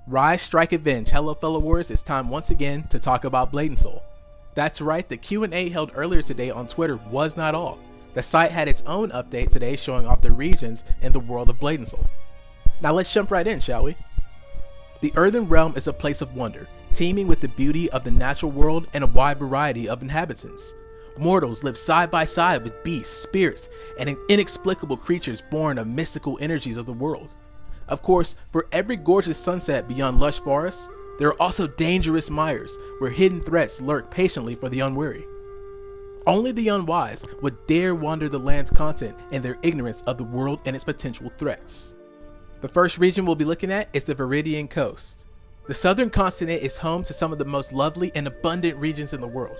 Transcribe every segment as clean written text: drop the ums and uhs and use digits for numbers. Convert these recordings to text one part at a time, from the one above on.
Rise, Strike, Avenge. Hello, fellow warriors. It's time once again to talk about Blade & Soul. That's right, the Q&A held earlier today on Twitter was not all. The site had its own update today showing off the regions in the world of Blade & Soul. Now let's jump right in, shall we? The Earthen Realm is a place of wonder, teeming with the beauty of the natural world and a wide variety of inhabitants. Mortals live side by side with beasts, spirits, and inexplicable creatures born of mystical energies of the world. Of course, for every gorgeous sunset beyond lush forests, there are also dangerous mires where hidden threats lurk patiently for the unwary. Only the unwise would dare wander the land's content in their ignorance of the world and its potential threats. The first region we'll be looking at is the Viridian Coast. The southern continent is home to some of the most lovely and abundant regions in the world.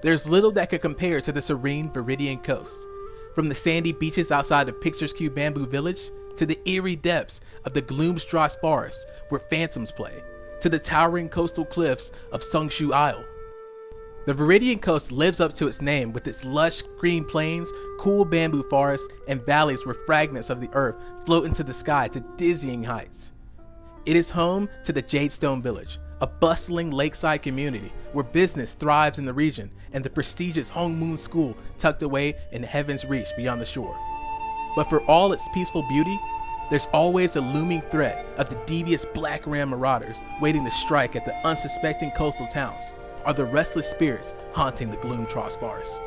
There's little that could compare to the serene Viridian Coast. From the sandy beaches outside of Picturesque Bamboo Village, to the eerie depths of the Gloomstrasse Forest where phantoms play, to the towering coastal cliffs of Sungshu Isle. The Viridian Coast lives up to its name with its lush green plains, cool bamboo forests, and valleys where fragments of the earth float into the sky to dizzying heights. It is home to the Jadestone Village, a bustling lakeside community where business thrives in the region, and the prestigious Hong Moon School tucked away in heaven's reach beyond the shore. But for all its peaceful beauty, there's always a looming threat of the devious Black Ram marauders waiting to strike at the unsuspecting coastal towns, or the restless spirits haunting the Gloomstrasse Forest.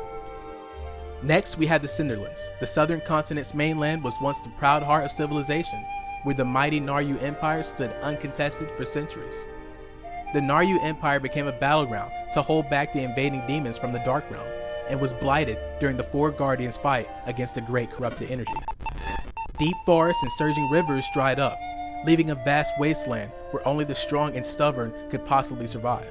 Next, we have the Cinderlands. The southern continent's mainland was once the proud heart of civilization, where the mighty Naryu Empire stood uncontested for centuries. The Naryu Empire became a battleground to hold back the invading demons from the Dark Realm, and was blighted during the Four Guardians' fight against the Great Corrupted Energy. Deep forests and surging rivers dried up, leaving a vast wasteland where only the strong and stubborn could possibly survive.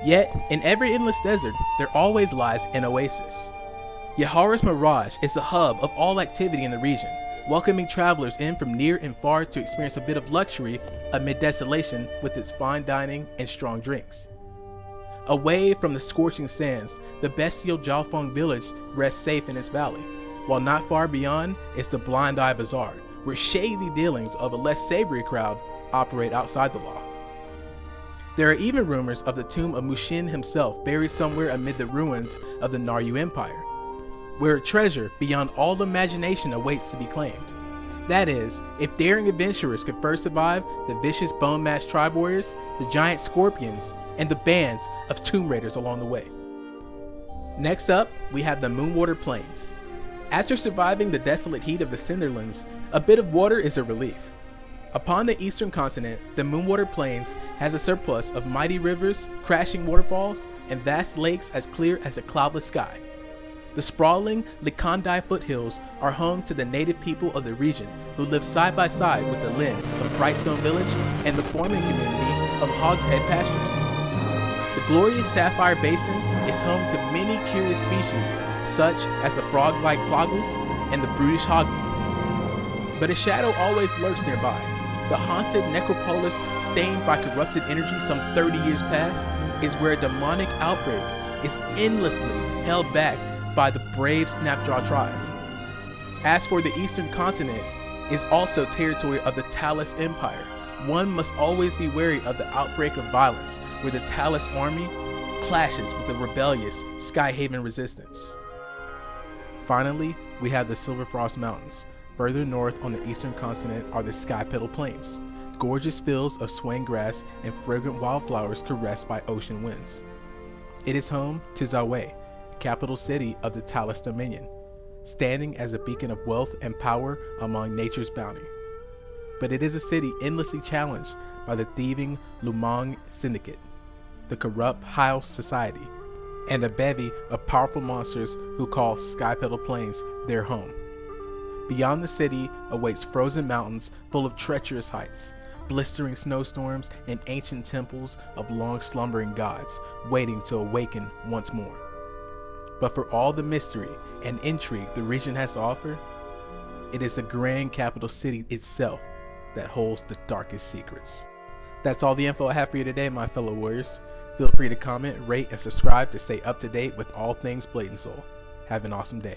Yet, in every endless desert, there always lies an oasis. Yahara's Mirage is the hub of all activity in the region, welcoming travelers in from near and far to experience a bit of luxury amid desolation with its fine dining and strong drinks. Away from the scorching sands, the bestial Jiaofeng village rests safe in its valley, while not far beyond is the Blind Eye Bazaar, where shady dealings of a less savory crowd operate outside the law. There are even rumors of the tomb of Mushin himself buried somewhere amid the ruins of the Naryu Empire, where a treasure beyond all imagination awaits to be claimed. That is, if daring adventurers could first survive the vicious Bone Mask tribe warriors, the giant scorpions, and the bands of tomb raiders along the way. Next up, we have the Moonwater Plains. After surviving the desolate heat of the Cinderlands, a bit of water is a relief. Upon the eastern continent, the Moonwater Plains has a surplus of mighty rivers, crashing waterfalls, and vast lakes as clear as a cloudless sky. The sprawling Likandai foothills are home to the native people of the region who live side by side with the Lin of Brightstone Village and the farming community of Hogshead Pastures. The glorious Sapphire Basin is home to many curious species such as the frog-like Ploggles and the brutish Hoglin. But a shadow always lurks nearby. The haunted necropolis stained by corrupted energy some 30 years past is where a demonic outbreak is endlessly held back by the brave Snapjaw tribe. As for the eastern continent, is also territory of the Talus Empire. One must always be wary of the outbreak of violence where the Talus army clashes with the rebellious Skyhaven resistance. Finally, we have the Silverfrost Mountains. Further north on the eastern continent are the Skypetal Plains, gorgeous fields of swaying grass and fragrant wildflowers caressed by ocean winds. It is home to Zawei, capital city of the Talus Dominion, standing as a beacon of wealth and power among nature's bounty. But it is a city endlessly challenged by the thieving Lumang Syndicate, the corrupt Hyle Society, and a bevy of powerful monsters who call Skypetal Plains their home. Beyond the city awaits frozen mountains full of treacherous heights, blistering snowstorms, and ancient temples of long slumbering gods waiting to awaken once more. But for all the mystery and intrigue the region has to offer, it is the grand capital city itself that holds the darkest secrets. That's all the info I have for you today, my fellow warriors. Feel free to comment, rate, and subscribe to stay up to date with all things Blade & Soul. Have an awesome day.